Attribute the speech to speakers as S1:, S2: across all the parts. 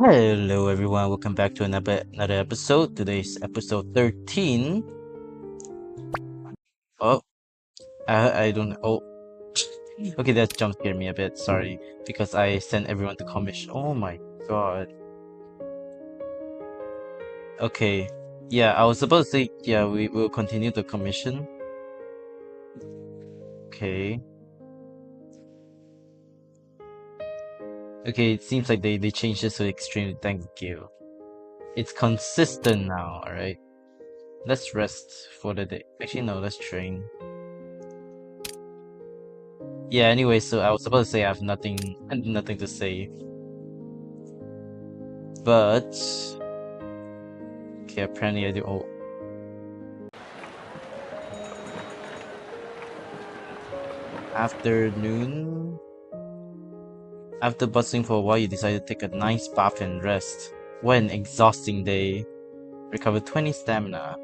S1: Hello everyone, welcome back to another episode. Today's episode 13. Oh, I don't oh okay, that jump scared me a bit, sorry. Because I sent everyone to commission. Oh my god. Okay. Yeah, I was supposed to say yeah, we will continue the commission. Okay. Okay, it seems like they changed this to extreme, thank you. It's consistent now, alright. Let's rest for the day. Actually no, let's train. Yeah, anyway, so I was supposed to say I have nothing to say. But okay, apparently I do. Oh, afternoon. After bustling for a while, you decide to take a nice bath and rest. What an exhausting day. Recover 20 stamina.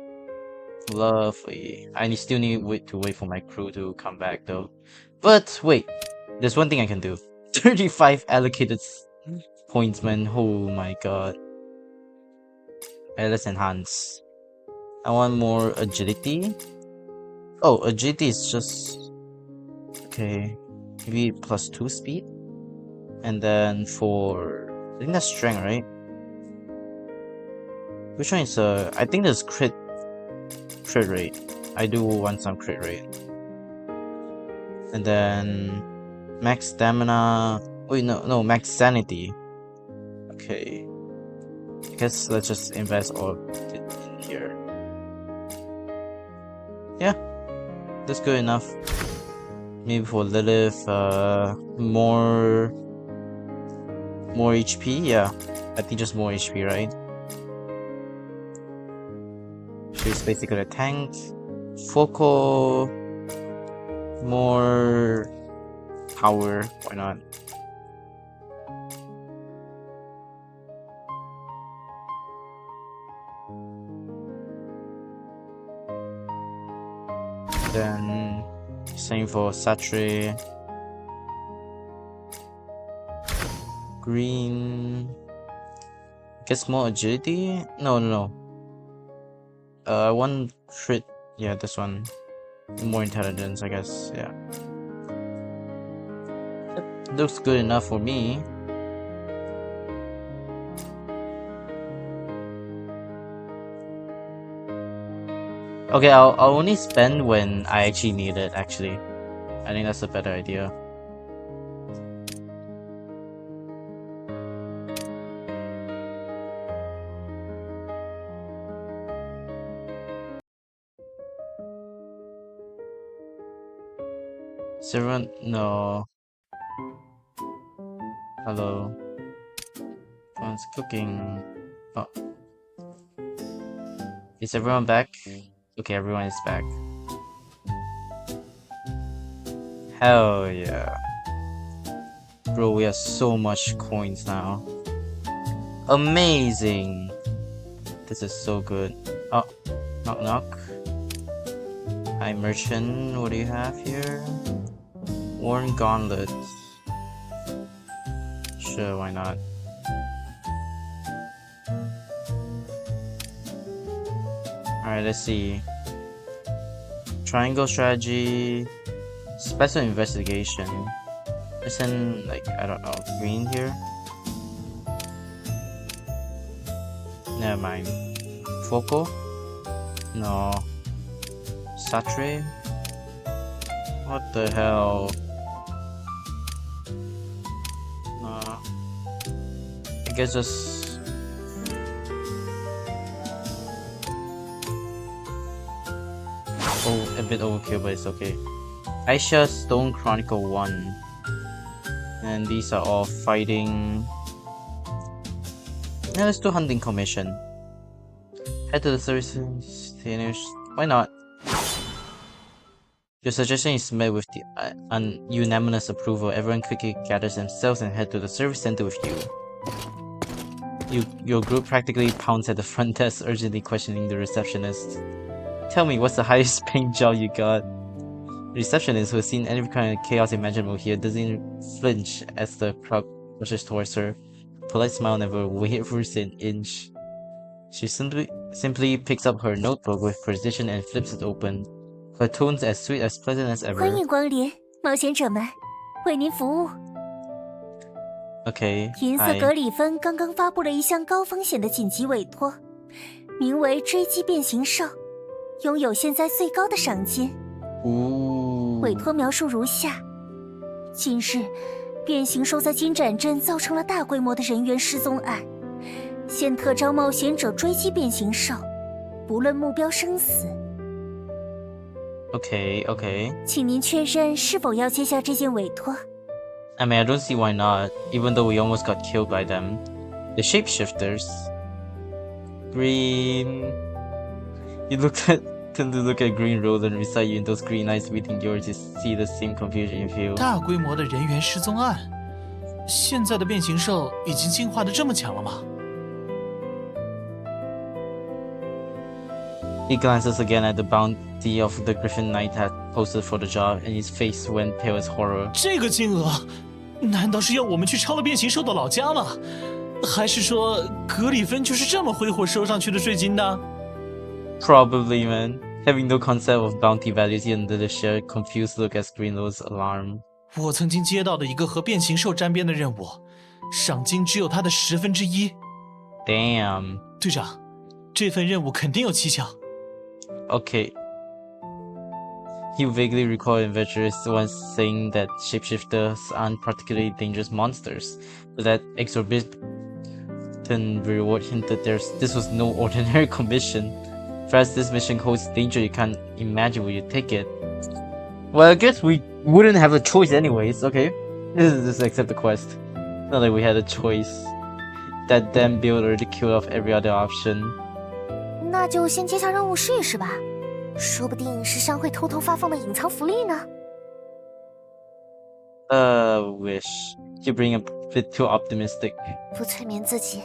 S1: Lovely. I still need to wait for my crew to come back though. But wait, there's one thing I can do. 35 allocated points, man. Oh my god. Alright, let's enhance. I want more agility. Oh, agility is just okay. Maybe +2 speed. And then for I think that's strength, right? Which one is I think there's crit rate. I do want some crit rate. And then max stamina. Wait, no, max sanity. Okay. I guess let's just invest all of it in here. Yeah, that's good enough. Maybe for Lilith, more HP. Yeah, I think just more HP, right? She's basically a tank. Focal, more power. Why not? Then same for Satre. Green. Guess more agility? No. I want crit. Yeah, this one. More intelligence, I guess. Yeah. That looks good enough for me. Okay, I'll only spend when I actually need it, actually. I think that's a better idea. Is everyone? No. Hello. Everyone's cooking. Oh. Is everyone back? Okay, everyone is back. Hell yeah. Bro, we have so much coins now. Amazing. This is so good. Oh, knock knock. Hi merchant, what do you have here? Worn gauntlets. Sure, why not? Alright, let's see. Triangle strategy. Special investigation. Isn't like I don't know, green here? Never mind. Focal? No. Satre? What the hell? Nah. I guess just a bit overkill, but it's okay. Aisha Stone Chronicle 1. And these are all fighting. Yeah, let's do hunting commission. Head to the services. Why not? Your suggestion is met with the unanimous approval. Everyone quickly gathers themselves and head to the service center with you. Your group practically pounds at the front desk, urgently questioning the receptionist. Tell me, what's the highest paying job you got? The receptionist, who has seen any kind of chaos imaginable here, doesn't flinch as the crowd rushes towards her. polite smile never wavers an inch. She simply picks up her notebook with precision and flips it open, her tones as sweet as pleasant as
S2: 欢
S1: ever.
S2: 迎光临，冒险者们，为您服务。
S1: Okay,
S2: 银色
S1: hi.
S2: 格里芬刚刚发布了一项高风险的紧急委托，名为追击变形兽，拥有现在最高的赏金。
S1: Ooh.
S2: 委托描述如下：近日，变形兽在金盏镇造成了大规模的人员失踪案，现特招冒险者追击变形兽，不论目标生死。
S1: Okay.
S2: 请您确认是否要接下这件委托。
S1: I mean, I don't see why not, even though we almost got killed by them. The shapeshifters. Green. Tend to look at Green Roland beside you, and those green eyes meeting yours, you see the same confusion you feel.
S3: 大规模的人员失踪案，现在的变形兽已经进化的这么强了吗？
S1: He glances again at the bounty of the Griffin Knight had posted for the job, and his face went pale as horror.
S3: 这个金额，难道是要我们去抄了变形兽的老家吗？还是说格里芬就是这么挥霍收上去的税金的？
S1: Probably, man. Having no concept of bounty values, he under the sheer confused look as Greenlow's alarm.
S3: 我曾经接到的一个和变形兽沾边的任务，赏金只有它的1/10。
S1: Damn.
S3: 队长，这份任务肯定有蹊跷。
S1: Okay. You vaguely recall adventurers once saying that shapeshifters aren't particularly dangerous monsters, but that exorbitant reward hinted this was no ordinary commission. Perhaps this mission holds danger you can't imagine when you take it. Well, I guess we wouldn't have a choice anyways, okay? Just accept the quest. Not like we had a choice. That damn build already killed off every other option.
S2: 那就先接下任务试一试吧，说不定是商会偷偷发放的隐藏福利呢。
S1: Wish. You're being a bit too optimistic.
S2: 不催眠自己，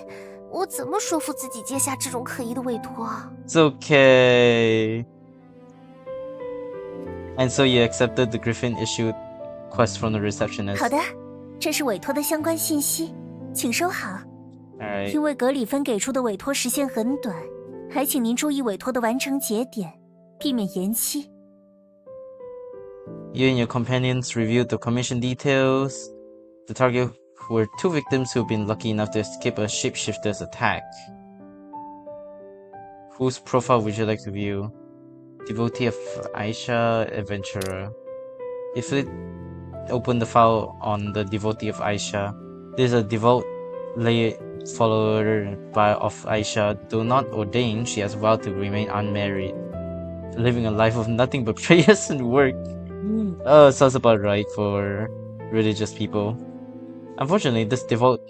S2: 我怎么说服自己接下这种可疑的委托啊？
S1: It's okay. And so you accepted the Griffin issued quest from the receptionist.
S2: 好的，这是委托的相关信息，请收好。
S1: Alright.
S2: 因为格里芬给出的委托时限很短，还请您注意委托的完成节点，避免延期。
S1: You and your companions reviewed the commission details. The target were 2 victims who've been lucky enough to escape a shapeshifter's attack. Whose profile would you like to view? Devotee of Aisha, adventurer. If you open the file on the devotee of Aisha, there's a devout lay follower of Aisha. Though not ordained, she has vowed to remain unmarried, living a life of nothing but prayers and work. Sounds about right for religious people. Unfortunately, this devout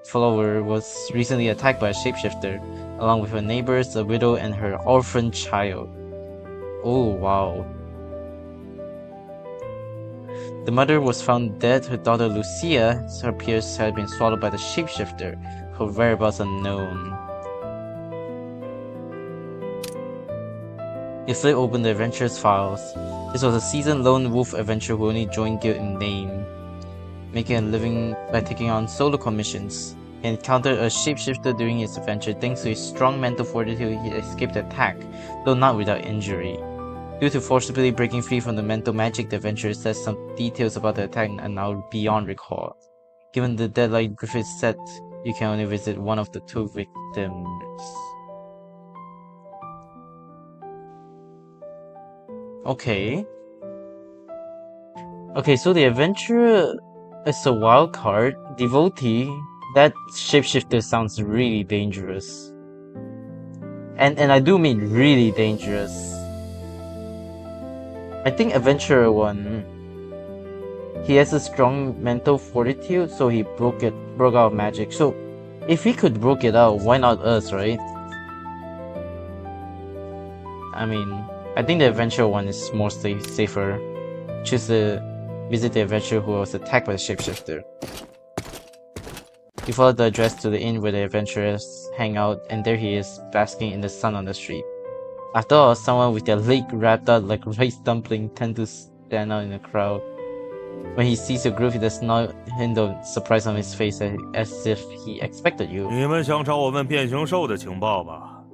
S1: follower was recently attacked by a shapeshifter, along with her neighbors, a widow, and her orphan child. Oh, wow. The mother was found dead. Her daughter Lucia, her peers, had been swallowed by the shapeshifter, her whereabouts unknown. You flip open the adventurer's files. This was a seasoned lone wolf adventurer who only joined guild in name, making a living by taking on solo commissions. He encountered a shapeshifter during his adventure. Thanks to his strong mental fortitude, he escaped the attack, though not without injury. Due to forcibly breaking free from the mental magic, the adventurer says some details about the attack are now beyond recall. Given the deadline Griffith set, you can only visit one of the 2 victims. Okay. Okay, so the adventurer is a wild card. Devotee, that shapeshifter sounds really dangerous. And I do mean really dangerous. I think adventurer one, he has a strong mental fortitude, so he broke out magic. So if he could broke it out, why not us, right? I mean, I think the adventurer one is more safer. Choose to visit the adventurer who was attacked by the shapeshifter. You follow the address to the inn where the adventurers hang out, and there he is, basking in the sun on the street. After all, someone with their leg wrapped out like rice dumpling tend to stand out in the crowd. When he sees your group, he does not hint of surprise on his face as if he expected you.
S4: 你们想找我问变形兽的情报吧？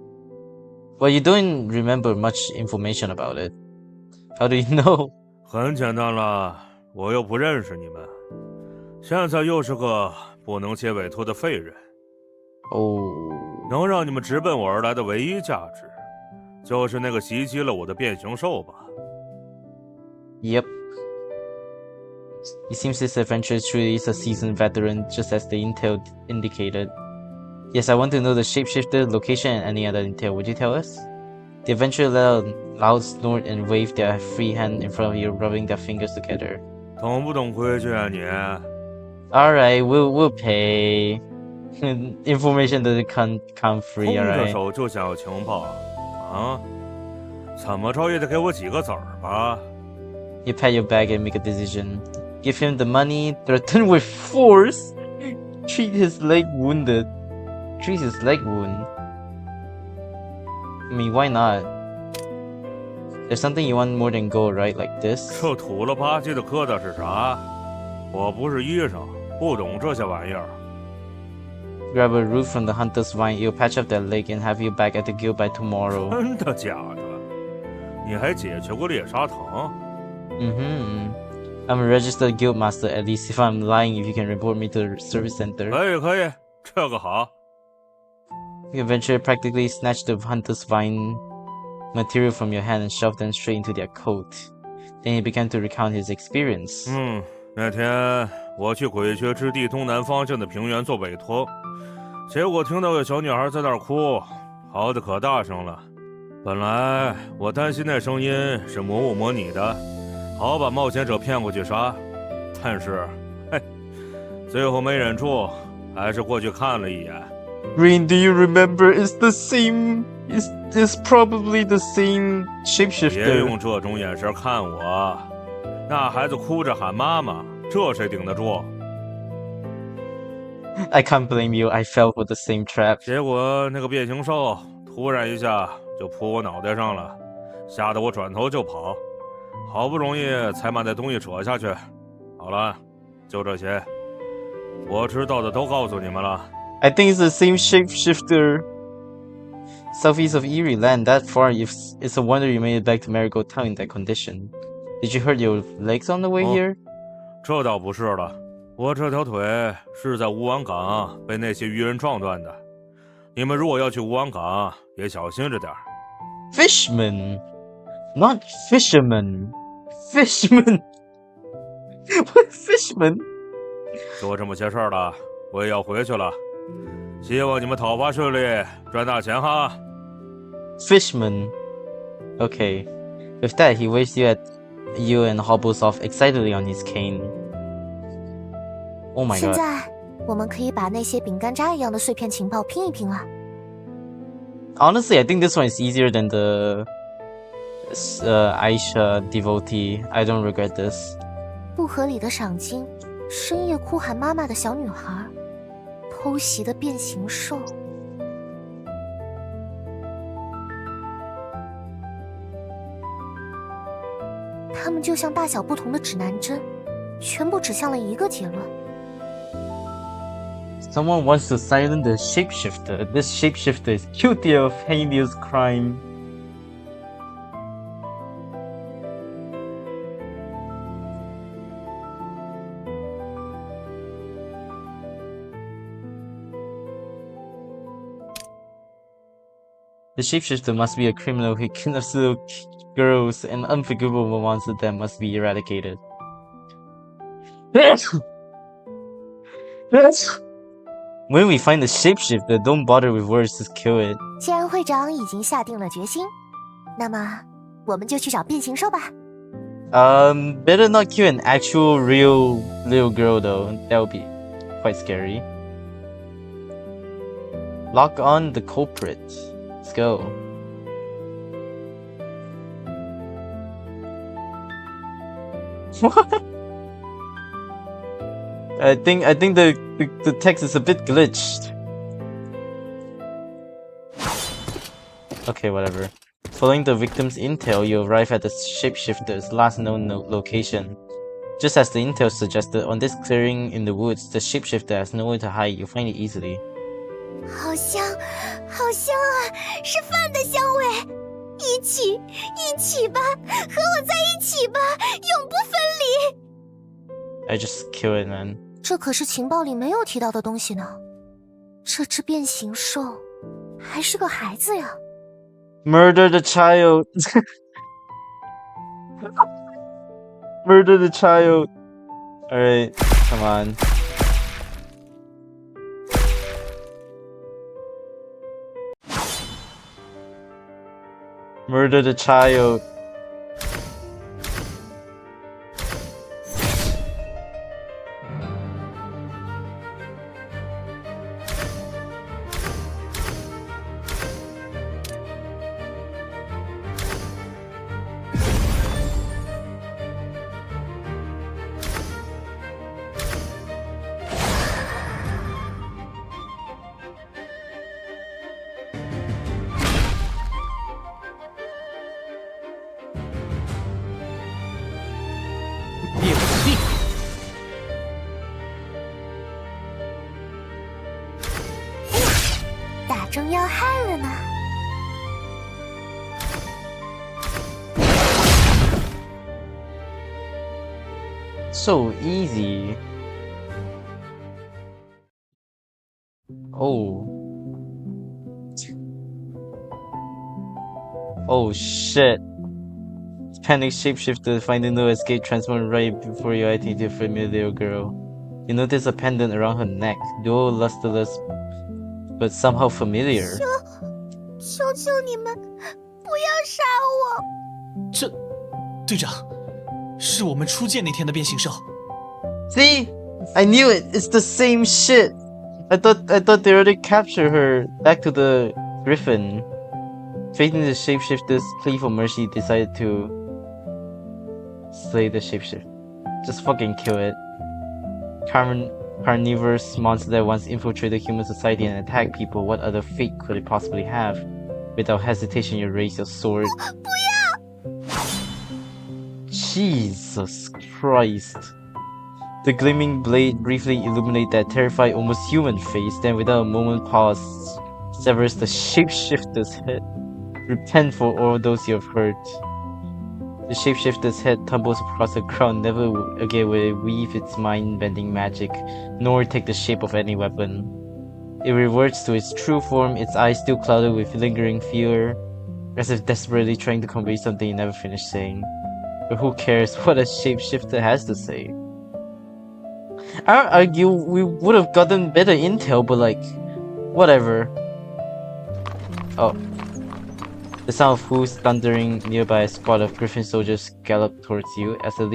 S1: Well, you don't remember much information about it. How do you know?
S4: 很简单了，我又不认识你们，现在又是个不能接委托的废人。
S1: Oh.
S4: 能让你们直奔我而来的唯一价值，就是那个袭击了我的变形兽吧。
S1: Yep. It seems this adventurer truly is a seasoned veteran, just as the intel indicated. Yes, I want to know the shapeshifter, location, and any other intel. Would you tell us? The adventurer let out a loud snort and waved their free hand in front of you, rubbing their fingers together.
S4: 懂不懂规矩啊你？
S1: Alright, we'll pay. Information doesn't come free,
S4: 空着
S1: alright?
S4: 手就想要情报啊？怎么着也得给我几个子儿吧？
S1: You pat your bag and make a decision. Give him the money, threaten with force, treat his leg wound. I mean, why not? There's something you want more than gold, right? Like this?
S4: 这土了吧唧的疙瘩是啥？我不是医生，不懂这些玩意儿。
S1: Grab a root from the hunter's vine, it'll patch up that leg and have you back at the guild by tomorrow.
S4: 真的假的？你还解决过猎杀藤？
S1: I'm a registered guild master, at least if I'm lying, if you can report me to the service center.
S4: 可以，这个好。
S1: The adventurer practically snatched the hunter's vine material from your hand and shoved them straight into their coat. Then he began to recount his experience.
S4: 那天我去鬼穴之地东南方向的平原做委托，结果听到有小女孩在那儿哭，嚎得可大声了。本来我担心那声音是魔物模拟的，好把冒险者骗过去杀，但是，最后没忍住，还是过去看了一眼。
S1: Green, do you remember? It's the same. It's probably the same
S4: 别
S1: shapeshifter.
S4: 用这种眼神看我，那孩子哭着喊妈妈，这谁顶得住？
S1: I can't blame you. I fell for the same trap.
S4: 结果那个变形兽突然一下就扑我脑袋上了，吓得我转头就跑，好不容易才把那东西扯下去。好了，就这些，我知道的都告诉你们了。
S1: I think it's the same shapeshifter. Southeast of Erie Land, that far. It's a wonder you made it back to Marigold Town in that condition. Did you hurt your legs on the way here?
S4: 这倒不是了，我这条腿是在乌湾港被那些渔人撞断的。你们如果要去乌湾港，也小心着点儿。
S1: Fishman, not fisherman. Fishman. What fishman?
S4: 就这么些事儿了，我也要回去了。希望你们讨伐顺利，赚大钱哈。
S1: Fishman. Okay. With that, he waves you and hobbles off excitedly on his cane. Oh my
S2: 现
S1: god.
S2: 在我们可以把那些饼干渣一样的碎片情报拼一拼了。
S1: Honestly, I think this one is easier than the Aisha devotee. I don't regret this.
S2: 不合理的赏金，深夜哭喊妈妈的小女孩，偷袭的变形兽。它们就像大小不同的指南针，全部指向了一个结论。
S1: Someone wants to silence the shapeshifter. This shapeshifter is guilty of heinous crime. The shapeshifter must be a criminal who kidnaps little girls, an unforgivable monster that must be eradicated. When we find the shapeshifter, don't bother with words, just kill it.
S2: 既然会长已经下定了决心，那么我们就去找变形兽吧。
S1: Better not kill an actual real little girl though. That would be quite scary. Lock on the culprit. Let's go. What? I think the text is a bit glitched. Okay, whatever. Following the victim's intel, you arrive at the shapeshifter's last known location. Just as the intel suggested, on this clearing in the woods, the shapeshifter has nowhere to hide. You'll find it easily.
S2: 好香，好香啊，是饭的香味。一起吧，和我在一起吧，永不分离。
S1: I just kill it, man.
S2: 这可是情报里没有提到的东西呢。这只变形兽还是个孩子呀。
S1: Murder the child. Murder the child. Alright, come on. Murder the child. So easy. Oh. Oh shit. Panic shapeshifter, finding no escape, transform right before your eye into a familiar girl. You notice a pendant around her neck, dual lusterless, but somehow familiar.
S2: 求求你们，不要杀我！
S3: 这，队长，是我们初见那天的变形兽。
S1: See? I knew it! It's the same shit! I thought they already captured her back to the griffin. Facing the shapeshifter's plea for mercy, decided to slay the shapeshifter. Just fucking kill it. Carnivorous monster that once infiltrated human society and attacked people, what other fate could it possibly have? Without hesitation, you raise your sword. Jesus Christ. The gleaming blade briefly illuminates that terrified, almost human face, then without a moment pause, severs the shapeshifter's head. Repent for all those you have hurt. The shapeshifter's head tumbles across the ground, never again will it weave its mind-bending magic, nor take the shape of any weapon. It reverts to its true form, its eyes still clouded with lingering fear, as if desperately trying to convey something it never finished saying. But who cares what a shapeshifter has to say? I don't argue we would have gotten better intel, but like, whatever. Oh. The sound of hooves thundering nearby, a squad of griffin soldiers galloped towards you. As the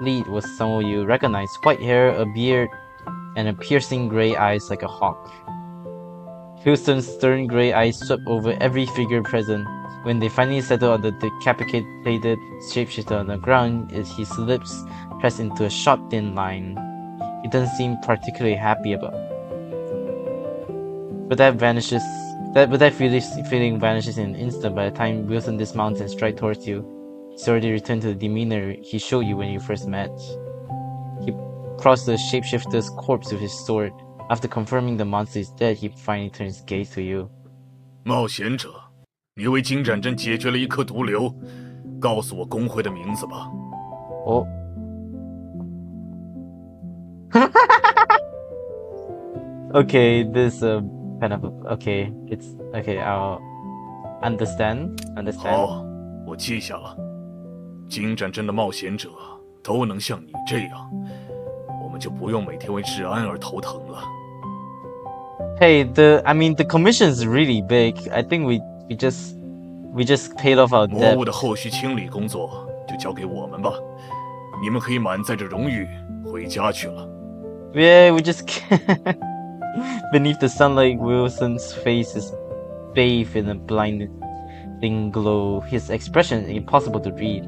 S1: lead was someone you recognized, white hair, a beard, and a piercing grey eyes like a hawk. Houston's stern grey eyes swept over every figure present. When they finally settled on the decapitated shapeshifter on the ground, his lips pressed into a short, thin line. He doesn't seem particularly happy about it. But that feeling vanishes in an instant by the time Wilson dismounts and strides towards you. He's already returned to the demeanor he showed you when you first met. He crossed the shapeshifter's corpse with his sword. After confirming the monster is dead, he finally turns his gaze to you.
S5: 冒险者，你为金盏镇解决了一颗毒瘤，告诉我工会的名字吧。
S1: Oh. Okay, this kind of okay. It's okay. I'll understand.
S5: 好，我记下了。金盏镇的冒险者都能像你这样，我们就不用每天为治安而头疼了。
S1: Hey, the commission is really big. I think we just paid off our
S5: 魔
S1: debt.
S5: 物的后续清理工作就交给我们吧，你们可以满载着荣誉回家去了。
S1: Yeah, we just beneath the sunlight, Wilson's face is bathed in a blinding glow. His expression is impossible to read.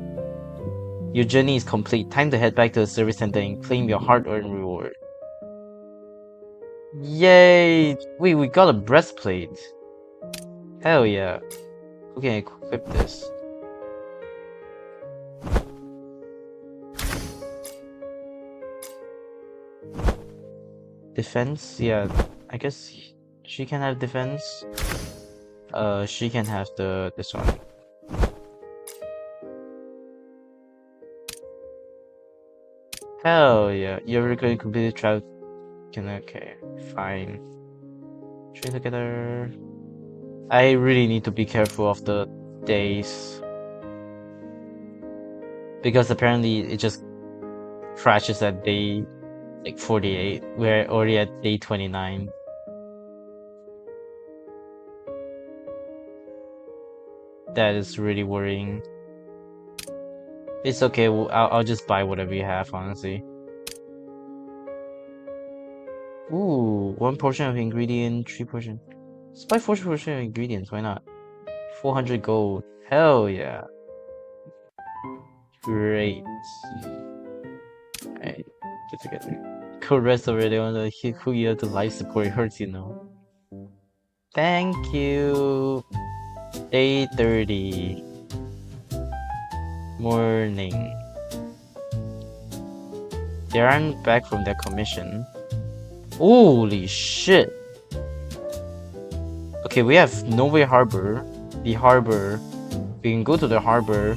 S1: Your journey is complete. Time to head back to the service center and claim your hard-earned reward. Yay! Wait, we got a breastplate. Hell yeah. Who can equip this? defense? Yeah, I guess she can have defense. She can have this one. Hell yeah, you're going to completely travel. Okay, fine. Train together. I really need to be careful of the days. Because apparently it just crashes at day like 48. We're already at day 29. That is really worrying. It's okay, I'll just buy whatever you have, honestly. Ooh, 1 portion of ingredient, 3 portion. Let's buy 4 portion of ingredients, why not? 400 gold. Hell yeah. Great. Alright, get together. Go rest already on the who you have to life support, it hurts, you know. Thank you. Day 30. Morning. They aren't back from their commission. Holy shit. Okay, we have Nove Harbor. The harbor. We can go to the harbor.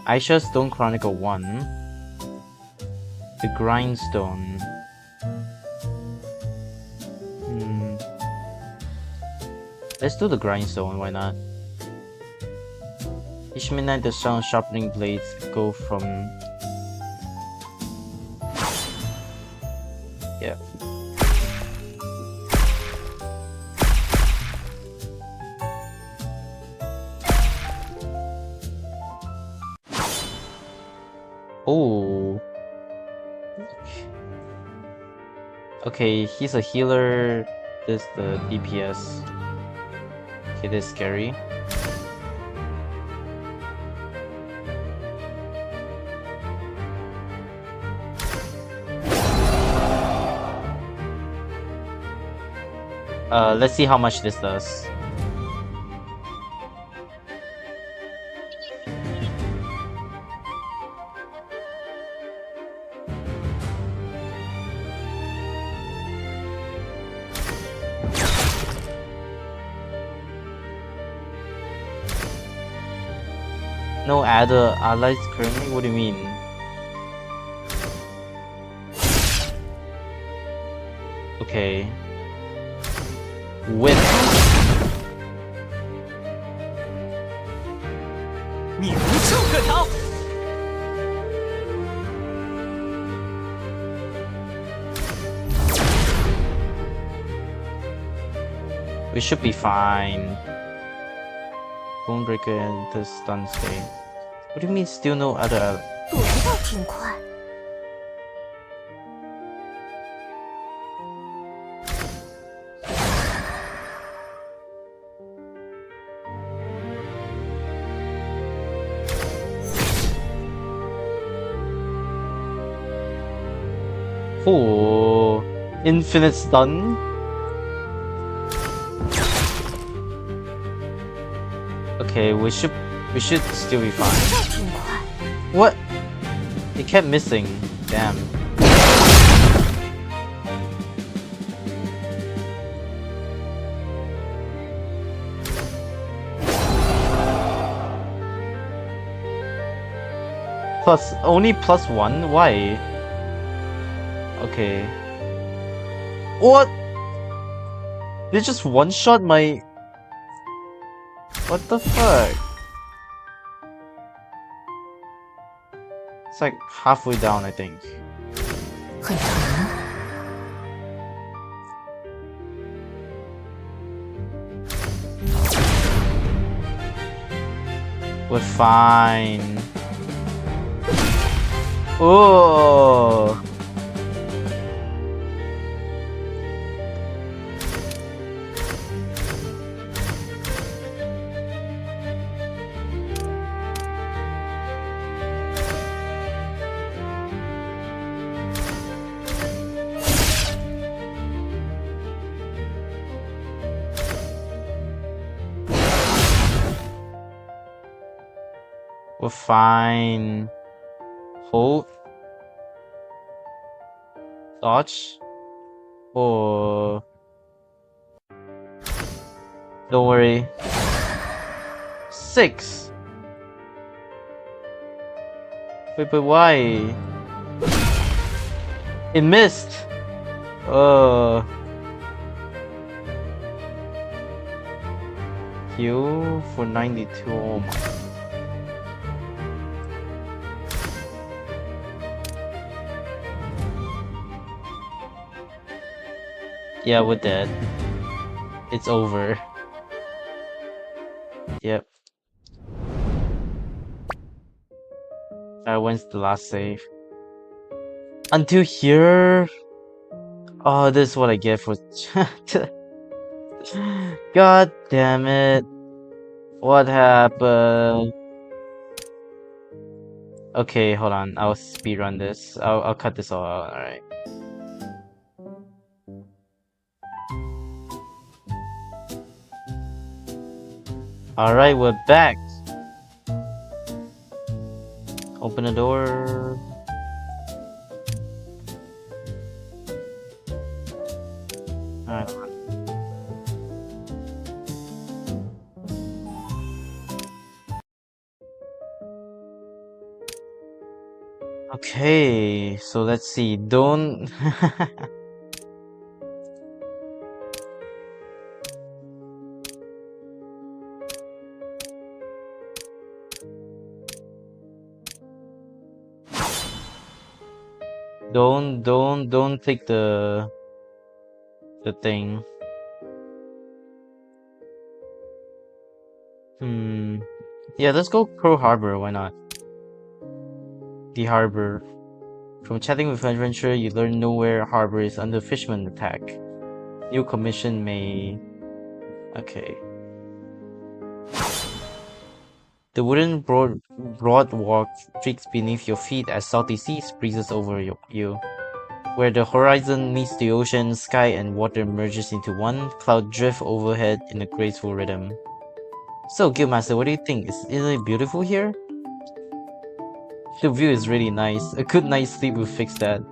S1: Aisha Stone Chronicle 1. The Grindstone. Let's do the Grindstone, why not? Each midnight the sun sharpening blades go from... Yeah. Oh. Okay, he's a healer. This is the DPS. Okay, this is scary. Let's see how much this does. No other allies currently? What do you mean? Okay. With we should be fine. Bonebreaker and the stun stay. What do you mean still no other?
S2: 躲得倒挺快。
S1: Oh, infinite stun. Okay, we should still be fine.
S2: 倒挺快。
S1: What? It kept missing. Damn. Only +1? Why? Okay. What? They just one-shot my... What the fuck? It's like halfway down, I think.
S2: 很疼。
S1: We're fine. Oh. We're fine. Hold. Dodge. Oh. Don't worry. 6. Wait, but why? It missed. Heal for 92. Oh my. Yeah, we're dead. It's over. Yep. When's the last save? Until here. Oh, this is what I get for. God damn it. What happened? Okay, hold on. I'll speedrun this. I'll cut this all out. Alright. Alright, we're back. Open the door. Alright. Okay, so let's see. Don't. Don't take the thing. Yeah, let's go Pearl Harbor, why not? The harbor. From chatting with adventurer, you learn nowhere harbor is under Fishman attack. New commission may... Okay. The wooden broadwalk streaks beneath your feet as salty seas breezes over you. Where the horizon meets the ocean, sky and water merges into one, cloud drift overhead in a graceful rhythm. So, Guildmaster, what do you think? Isn't it beautiful here? The view is really nice. A good night's sleep will fix that.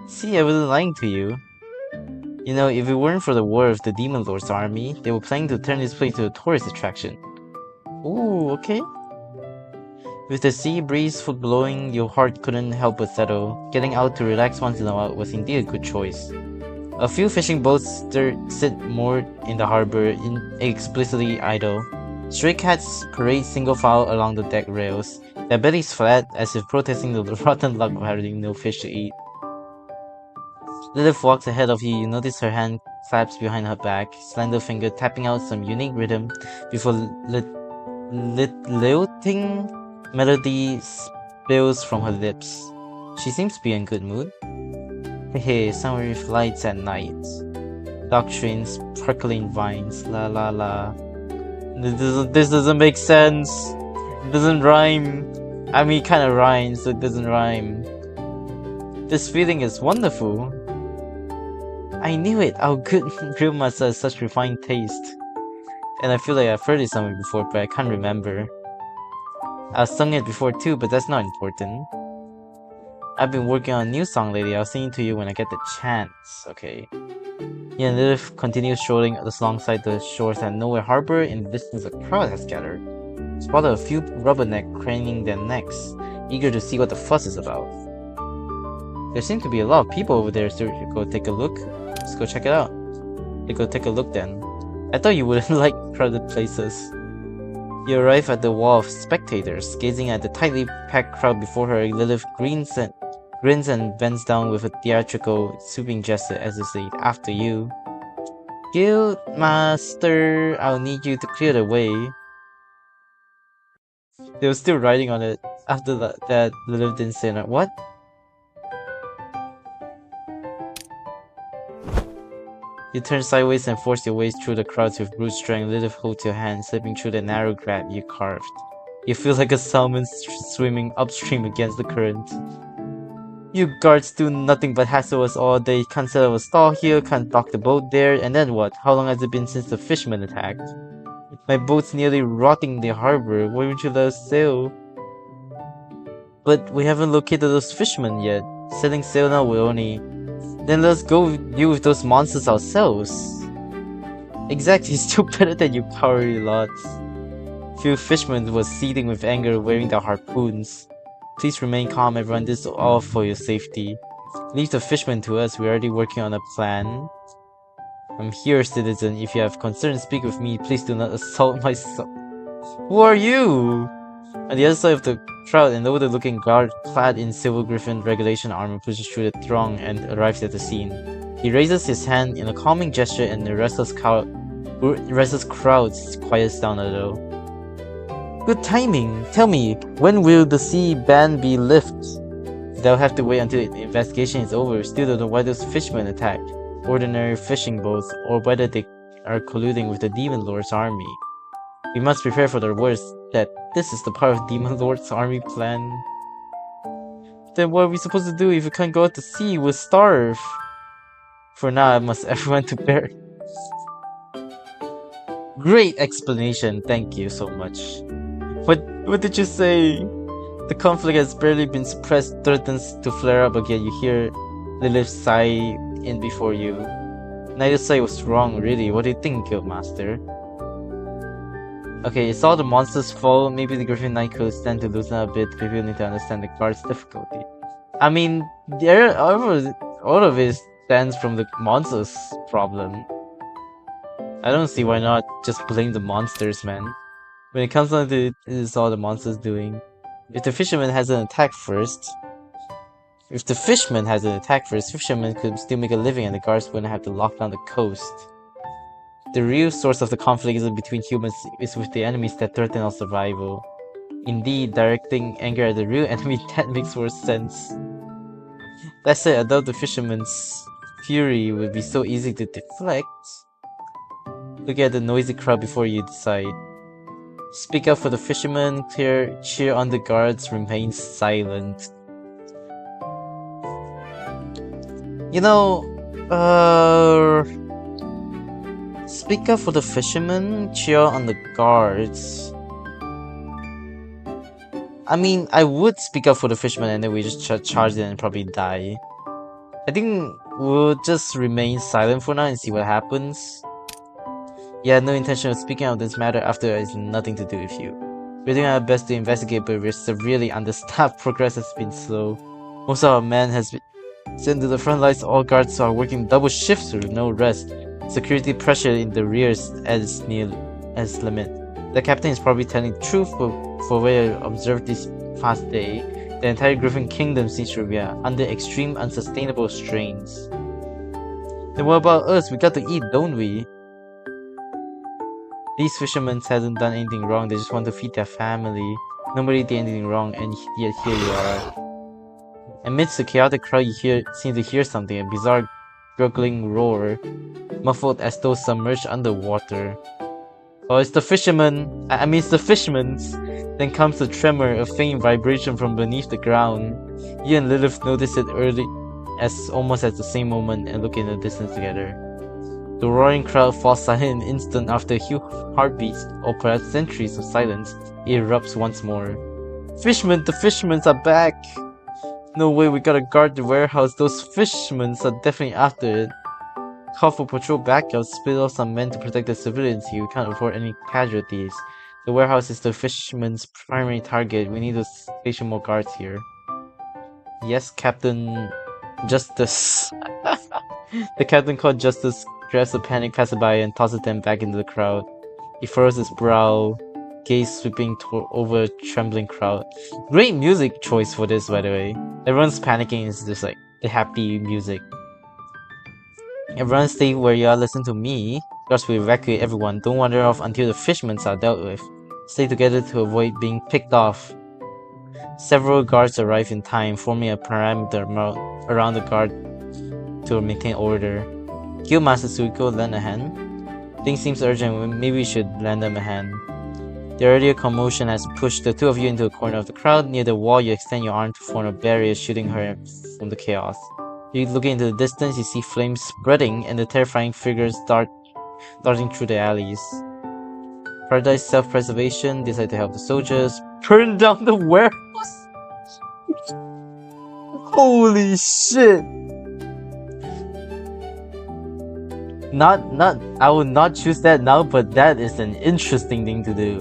S1: See, I wasn't lying to you. You know, if it weren't for the war of the Demon Lord's army, they were planning to turn this place into a tourist attraction. Ooh, okay. With the sea breeze blowing, your heart couldn't help but settle. Getting out to relax once in a while was indeed a good choice. A few fishing boats sit moored in the harbor, inexplicably idle. Stray cats parade single file along the deck rails, their bellies flat as if protesting the rotten luck of having no fish to eat. Lilith walks ahead of you. You notice her hand claps behind her back, slender finger tapping out some unique rhythm before lilting melody spills from her lips. She seems to be in good mood. Hey, summer with lights at night. Doctrines, sparkling vines, la la la. This doesn't make sense. It doesn't rhyme. I mean, it kind of rhymes, so it doesn't rhyme. This feeling is wonderful. I knew it. Our good Guildmaster has such refined taste. And I feel like I've heard it somewhere before, but I can't remember. I've sung it before too, but that's not important. I've been working on a new song lately. I'll sing it to you when I get the chance. Okay. Yeah, and Lilith continues strolling alongside the shores at Nowhere Harbor. In the distance, a crowd has gathered. Spotted a few rubberneck craning their necks, eager to see what the fuss is about. There seem to be a lot of people over there, so you go take a look. Let's go check it out. Let's go take a look then. I thought you wouldn't like crowded places. You arrive at the wall of spectators, gazing at the tightly packed crowd before her. Lilith grins and bends down with a theatrical, sweeping gesture as if say, "After you." Guildmaster, I'll need you to clear the way. They were still riding on it after that Lilith didn't say that. What? You turn sideways and force your way through the crowds with brute strength. Lilith holds your hand, slipping through the narrow gap you carved. You feel like a salmon swimming upstream against the current. You guards do nothing but hassle us all day. Can't set up a stall here, can't dock the boat there, and then what? How long has it been since the fishermen attacked? My boat's nearly rotting in the harbor. Why won't you let us sail? But we haven't located those fishermen yet. Setting sail now will only... Then let's go deal with those monsters ourselves. Exactly, still better than your cowardly lots. Few fishermen was seething with anger, waving their harpoons. Please remain calm, everyone. This is all for your safety. Leave the fishermen to us. We're already working on a plan. I'm here, citizen. If you have concern, speak with me. Please do not assault my son. Who are you? On the other side of the crowd, an older-looking guard clad in silver griffin regulation armor pushes through the throng and arrives at the scene. He raises his hand in a calming gesture, and the restless crowd quiets down a little. Good timing. Tell me, when will the sea ban be lifted? They'll have to wait until the investigation is over. Still don't know why those fishermen attacked. Ordinary fishing boats, or whether they are colluding with the Demon Lord's army. We must prepare for the worst, that this is the part of Demon Lord's army plan. Then what are we supposed to do if we can't go out to sea? We'll starve. For now, I must everyone to bear. Great explanation, thank you so much. What did you say? The conflict has barely been suppressed, threatens to flare up again. You hear Lilith sigh in before you. Neither side was wrong, really. What do you think, Guildmaster? Okay, it's all the monsters' fault. Maybe the Griffin Knight could stand to loosen up a bit. People need to understand the guard's difficulty. I mean, all of it stems from the monsters' problem. I don't see why not just blame the monsters, man. When it comes down to it, it's all the monsters doing. If the fisherman hasn't attacked first, fishermen could still make a living and the guards wouldn't have to lock down the coast. The real source of the conflict isn't between humans, it's with the enemies that threaten our survival. Indeed, directing anger at the real enemy, that makes more sense. That said, I doubt the fisherman's fury would be so easy to deflect. Look at the noisy crowd before you decide. Speak up for the fishermen, cheer on the guards, remain silent. You know, speak up for the fishermen, cheer on the guards. I mean, I would speak up for the fishermen and then we just charge them and probably die. I think we'll just remain silent for now and see what happens. Yeah, no intention of speaking out this matter after it has nothing to do with you. We're doing our best to investigate, but we're severely understaffed. Progress has been slow. Most of our men has been sent to the front lines. All guards are working double shifts with no rest. Security pressure in the rears as limit. The captain is probably telling the truth, but for what I observed this past day, the entire Griffin Kingdom seems to be under extreme unsustainable strains. Then what about us? We got to eat, don't we? These fishermen hasn't done anything wrong, they just want to feed their family. Nobody did anything wrong, and yet here you are. Amidst the chaotic crowd, you seem to hear something, a bizarre gurgling roar, muffled as though submerged underwater. Oh, it's the fishermen! it's the fishermen's! Then comes the tremor, a faint vibration from beneath the ground. You and Lilith notice it almost at the same moment and look in the distance together. The roaring crowd falls silent an instant after a few heartbeats, or perhaps centuries of silence. It erupts once more. Fishermen, the fishermen are back! No way, we gotta guard the warehouse. Those fishermen are definitely after it. Call for patrol backup, split off some men to protect the civilians here. We can't afford any casualties. The warehouse is the fishermen's primary target. We need to station more guards here. Yes, Captain Justice. The captain called Justice grabs a panicked passerby and tosses them back into the crowd. He furrows his brow, gaze sweeping over a trembling crowd. Great music choice for this, by the way. Everyone's panicking, it's just like the happy music. Everyone stay where you are, listen to me. Guards will evacuate everyone. Don't wander off until the fishermen are dealt with. Stay together to avoid being picked off. Several guards arrive in time, forming a perimeter around the guard to maintain order. Guildmaster Suiko, lend a hand. Things seems urgent, maybe we should lend them a hand. The earlier commotion has pushed the two of you into a corner of the crowd. Near the wall, you extend your arm to form a barrier, shooting her from the chaos. You look into the distance, you see flames spreading and the terrifying figures darting through the alleys. Paradise self-preservation, decide to help the soldiers. Burn down the warehouse! Holy shit! I would not choose that now, but that is an interesting thing to do.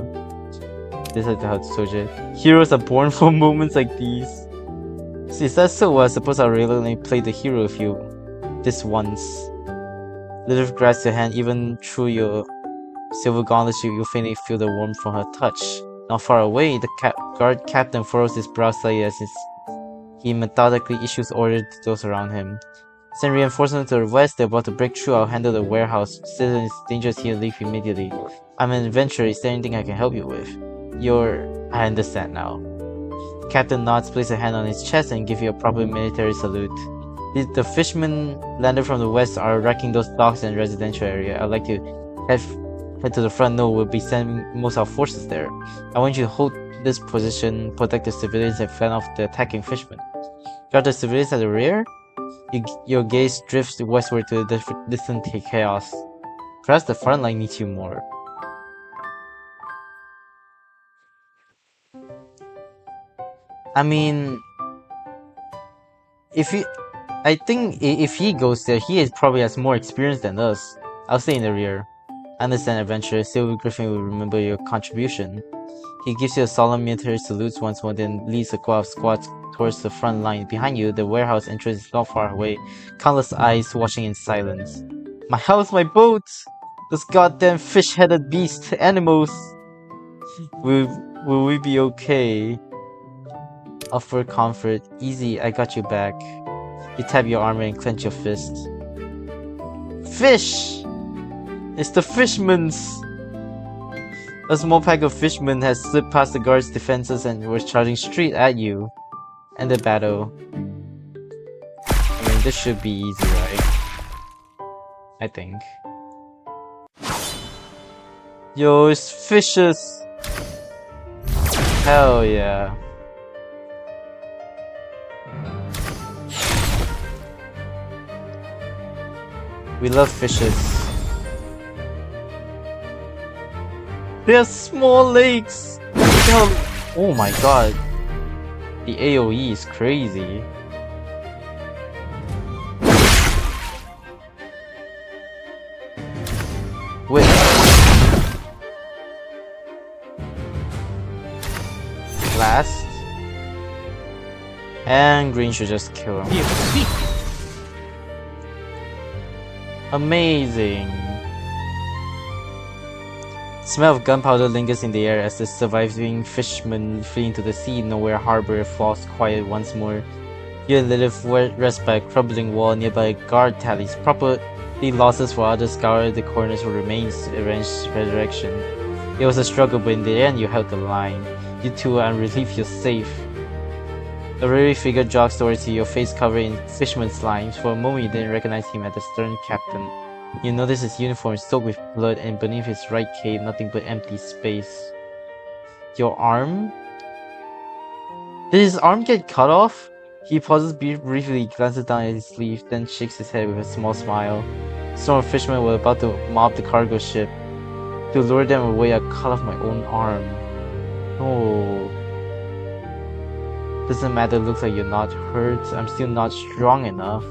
S1: This is how to search it. Heroes are born for moments like these. See, is that so? I suppose I'll really play the hero if you this once. Lilith grasps your hand, even through your silver gauntlets, you faintly feel the warmth from her touch. Not far away, the guard captain furrows his brow slightly as he methodically issues orders to those around him. Send reinforcements to the west, they're about to break through. I'll handle the warehouse. Citizen is dangerous here, leave immediately. I'm an adventurer, is there anything I can help you with? I understand now. The captain nods, places a hand on his chest, and gives you a proper military salute. The fishermen landed from the west are wrecking those docks and residential area. I'd like to head to the front. No, we'll be sending most of our forces there. I want you to hold this position, protect the civilians, and fend off the attacking fishermen. Got the civilians at the rear? Your gaze drifts westward to the distant chaos. Perhaps the front line needs you more. I mean, I think if he goes there, he probably has more experience than us. I'll stay in the rear. Understand, adventurer. Silver Griffin will remember your contribution. He gives you a solemn military salute once more, then leads a squad of squads towards the front line. Behind you, the warehouse entrance is not far away. Countless eyes watching in silence. My house, my boat! Those goddamn fish-headed beasts, animals! Will we be okay? Offer comfort. Easy, I got you back. You tap your armor and clench your fist. Fish! It's the Fishmans! A small pack of fishmen has slipped past the guard's defenses and was charging straight at you. End the battle. I mean, this should be easy, right? I think. Yo, it's fishes! Hell yeah. We love fishes. They have small legs! Oh my god. The AoE is crazy. Wait. Blast. And green should just kill him. Amazing. Smell of gunpowder lingers in the air as the surviving fishermen flee into the sea. Nowhere harbor falls quiet once more. You and Lilith rest by a crumbling wall. Nearby guard tallies properly losses for others scour the corners for remains arranged resurrection. It was a struggle, but in the end you held the line. You two are on relief, you're safe. A weary figure jogs towards you, your face covered in fisherman slimes. For a moment you didn't recognize him as the stern captain. You notice his uniform soaked with blood, and beneath his right cape nothing but empty space. Your arm? Did his arm get cut off? He pauses briefly, glances down at his sleeve, then shakes his head with a small smile. Some fishermen were about to mob the cargo ship. To lure them away, I cut off my own arm. Oh. Doesn't matter, looks like you're not hurt. I'm still not strong enough.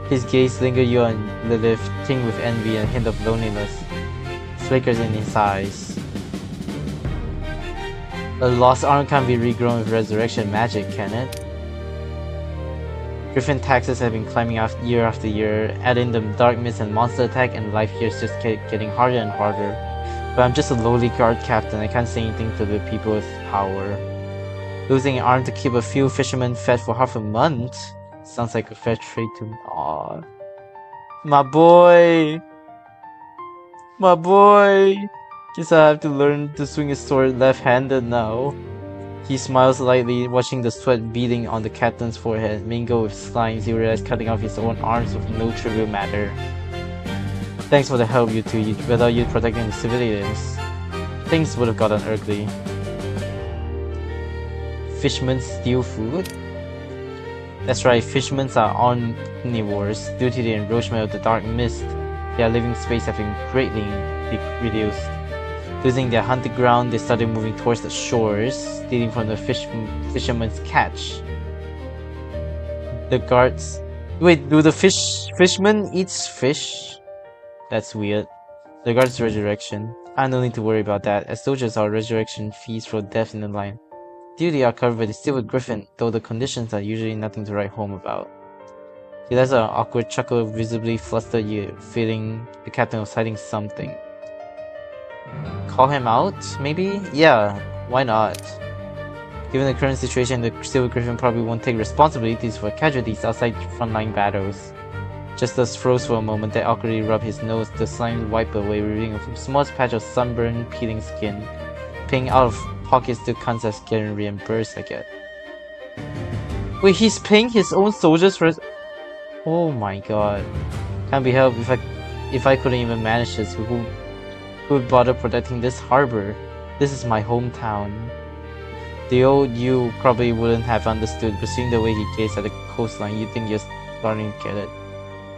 S1: His gaze lingers you on Lilith, tinged with envy and a hint of loneliness. Flickers in his eyes. A lost arm can't be regrown with resurrection magic, can it? Griffin taxes have been climbing year after year, adding the dark mist and monster attack, and life here is just getting harder and harder. But I'm just a lowly guard captain, I can't say anything to the people with power. Losing an arm to keep a few fishermen fed for half a month? Sounds like a fair trade to me. Aww. My boy! My boy! Guess I have to learn to swing a sword left-handed now. He smiles lightly, watching the sweat beading on the captain's forehead mingle with slimes. He realizes cutting off his own arms was no trivial matter. Thanks for the help, you two. Without you protecting the civilians, things would have gotten ugly. Fishermen steal food? That's right, fishermen are omnivores. Due to the encroachment of the dark mist, their living space have been greatly reduced. Losing their hunting ground, they started moving towards the shores, stealing from the fishermen's catch. The guards... Wait, do the fishermen eat fish? That's weird. Regards to resurrection, I no need to worry about that, as soldiers are resurrection fees for death in the line. Duty are covered by the Silver Griffin, though the conditions are usually nothing to write home about. He lets an awkward chuckle visibly fluster you, feeling the captain was hiding something. Call him out, maybe? Yeah, why not? Given the current situation, the Silver Griffin probably won't take responsibilities for casualties outside frontline battles. Justus froze for a moment, then awkwardly rubbed his nose, the slime wiped away, revealing a small patch of sunburned, peeling skin. Paying out of pocket still counts as getting reimbursed, I guess. Wait, he's paying his own soldiers for... Oh my god. Can't be helped if I couldn't even manage this. Who would bother protecting this harbor? This is my hometown. The old you probably wouldn't have understood, but seeing the way he gazed at the coastline, you'd think you're starting to get it.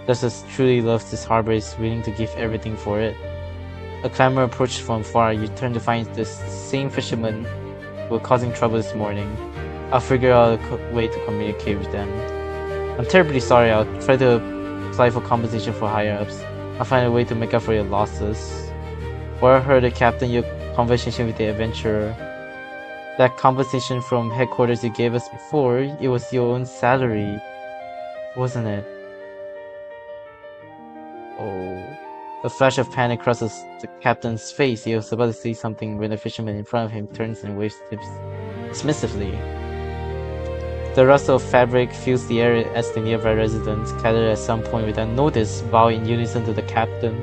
S1: Justus truly loves this harbor, is willing to give everything for it. A clamor approached from far. You turn to find the same fishermen who were causing trouble this morning. I'll figure out a way to communicate with them. I'm terribly sorry. I'll try to apply for compensation for higher-ups. I'll find a way to make up for your losses. Or I heard the captain your conversation with the adventurer. That compensation from headquarters you gave us before, it was your own salary, wasn't it? Oh. A flash of panic crosses the captain's face. He was about to say something when the fisherman in front of him turns and waves tips dismissively. The rustle of fabric fills the air as the nearby residents gather at some point without notice, bow in unison to the captain.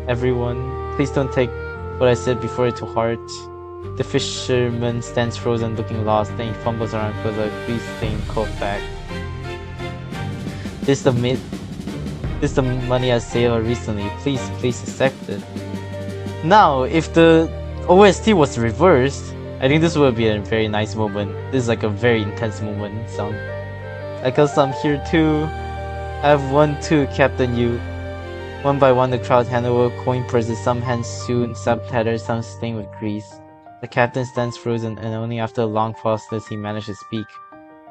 S1: Everyone, please don't take what I said before to heart. The fisherman stands frozen, looking lost, then he fumbles around for the grease-stained coat bag. This is the money I saved recently. Please accept it. Now, if the OST was reversed, I think this would be a very nice moment. This is like a very intense moment. So, I got some here too. I have one too, Captain Yu. One by one, the crowd hand over coin purses, some hands soon, some tattered, some stained with grease. The captain stands frozen, and only after a long pause does he manage to speak.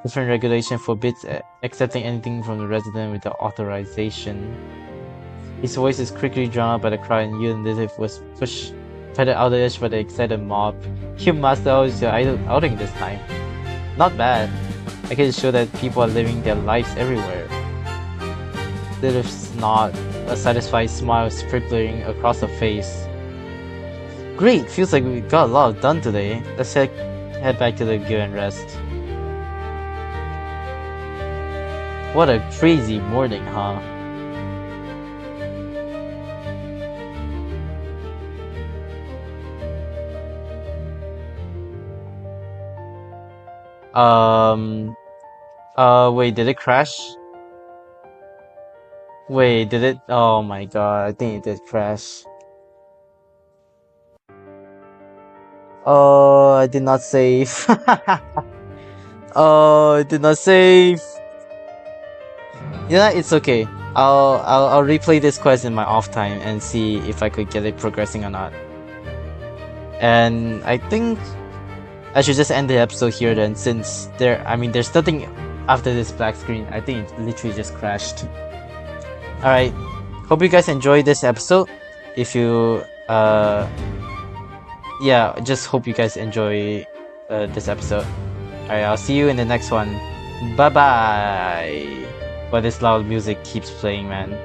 S1: Different regulation forbids accepting anything from the resident without authorization. His voice is quickly drowned out by the crowd, and Yu Native was pushed by the outer edge by the excited mob. You master always your outing this time. Not bad. I can show that people are living their lives everywhere. Native's nod, a satisfied smile sprinkling across her face. Great! Feels like we got a lot done today. Let's head back to the guild and rest. What a crazy morning, huh? Wait, did it crash? Wait, did it? Oh my god, I think it did crash. Oh, I did not save. Oh, I did not save. You know, it's okay. I'll replay this quest in my off time and see if I could get it progressing or not. And I think I should just end the episode here then, since there's nothing after this black screen. I think it literally just crashed. Alright, hope you guys enjoyed this episode. If you yeah, just hope you guys enjoy this episode. Alright, I'll see you in the next one. Bye bye. But this loud music keeps playing, man.